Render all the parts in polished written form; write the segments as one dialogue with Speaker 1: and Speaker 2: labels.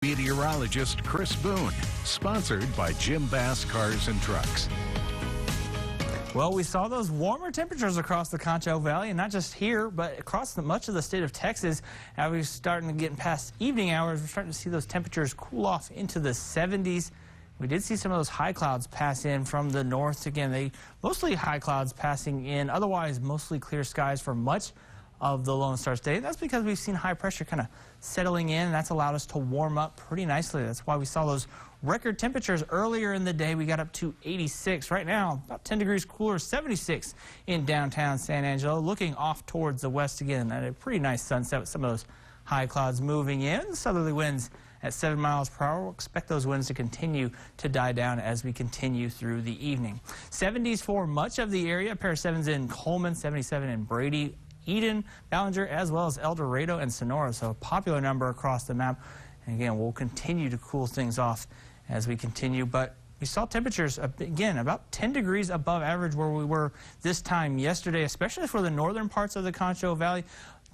Speaker 1: Meteorologist Chris Boone, sponsored by Jim Bass Cars and Trucks.
Speaker 2: Well, we saw those warmer temperatures across the Concho Valley, and not just here, but across much of the state of Texas. Now we're starting to get past evening hours. We're starting to see those temperatures cool off into the 70s. We did see some of those high clouds pass in from the north. Again, mostly high clouds passing in, otherwise mostly clear skies for much of the Lone Star State. That's because we've seen high pressure kind of settling in, and that's allowed us to warm up pretty nicely. That's why we saw those record temperatures earlier in the day. We got up to 86. Right now, about 10 degrees cooler, 76 in downtown San Angelo. Looking off towards the west again at a pretty nice sunset with some of those high clouds moving in. Southerly winds at 7 miles per hour. We'll expect those winds to continue to die down as we continue through the evening. 70s for much of the area. A pair of 7s in Coleman, 77 in Brady, Eden, Ballinger, as well as El Dorado and Sonora. So a popular number across the map. And again, we'll continue to cool things off as we continue. But we saw temperatures, again, about 10 degrees above average where we were this time yesterday, especially for the northern parts of the Concho Valley.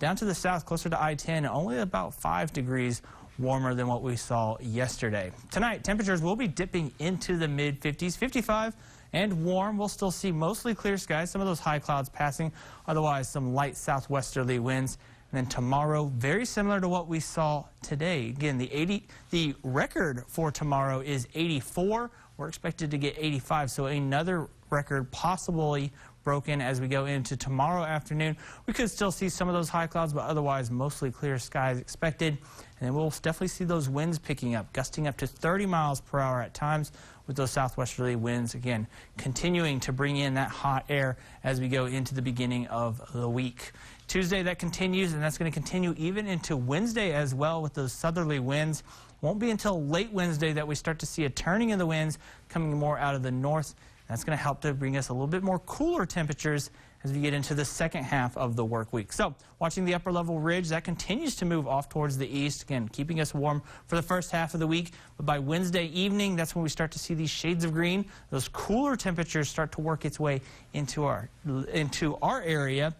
Speaker 2: Down to the south, closer to I-10, only about 5 degrees warmer than what we saw yesterday. Tonight, temperatures will be dipping into the mid-50s, 55 and warm. We'll still see mostly clear skies, some of those high clouds passing, otherwise some light southwesterly winds. And then tomorrow, very similar to what we saw today. Again, the record for tomorrow is 84. We're expected to get 85, so another record possibly broken as we go into tomorrow afternoon. We could still see some of those high clouds, but otherwise mostly clear skies expected. And then we'll definitely see those winds picking up, gusting up to 30 miles per hour at times with those southwesterly winds, again, continuing to bring in that hot air as we go into the beginning of the week. Tuesday, that continues, and that's going to continue even into Wednesday as well with those southerly winds. Won't be until late Wednesday that we start to see a turning of the winds coming more out of the north. That's going to help to bring us a little bit more cooler temperatures as we get into the second half of the work week. So watching the upper level ridge, that continues to move off towards the east, again, keeping us warm for the first half of the week. But by Wednesday evening, that's when we start to see these shades of green. Those cooler temperatures start to work its way into our area.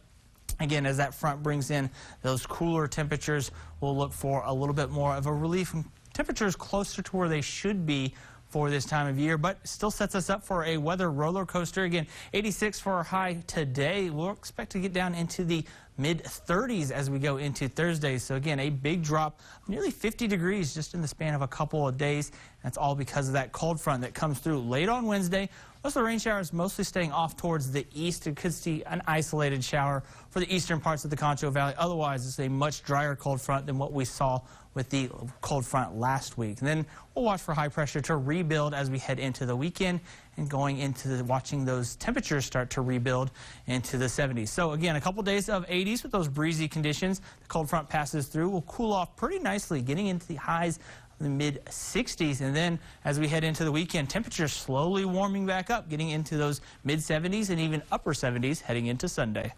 Speaker 2: Again, as that front brings in those cooler temperatures, we'll look for a little bit more of a relief from temperatures closer to where they should be for this time of year, but still sets us up for a weather roller coaster. Again, 86 for our high today. We'll expect to get down into the mid-30s as we go into Thursday. So again, a big drop, nearly 50 degrees just in the span of a couple of days. That's all because of that cold front that comes through late on Wednesday. Most of the rain showers mostly staying off towards the east. You could see an isolated shower for the eastern parts of the Concho Valley. Otherwise, it's a much drier cold front than what we saw with the cold front last week. And then we'll watch for high pressure to rebuild as we head into the weekend and going into watching those temperatures start to rebuild into the 70s. So again, a couple days of 80s with those breezy conditions. The cold front passes through. We'll cool off pretty nicely, getting into the highs of the mid-60s. And then as we head into the weekend, temperatures slowly warming back up, getting into those mid-70s and even upper 70s heading into Sunday.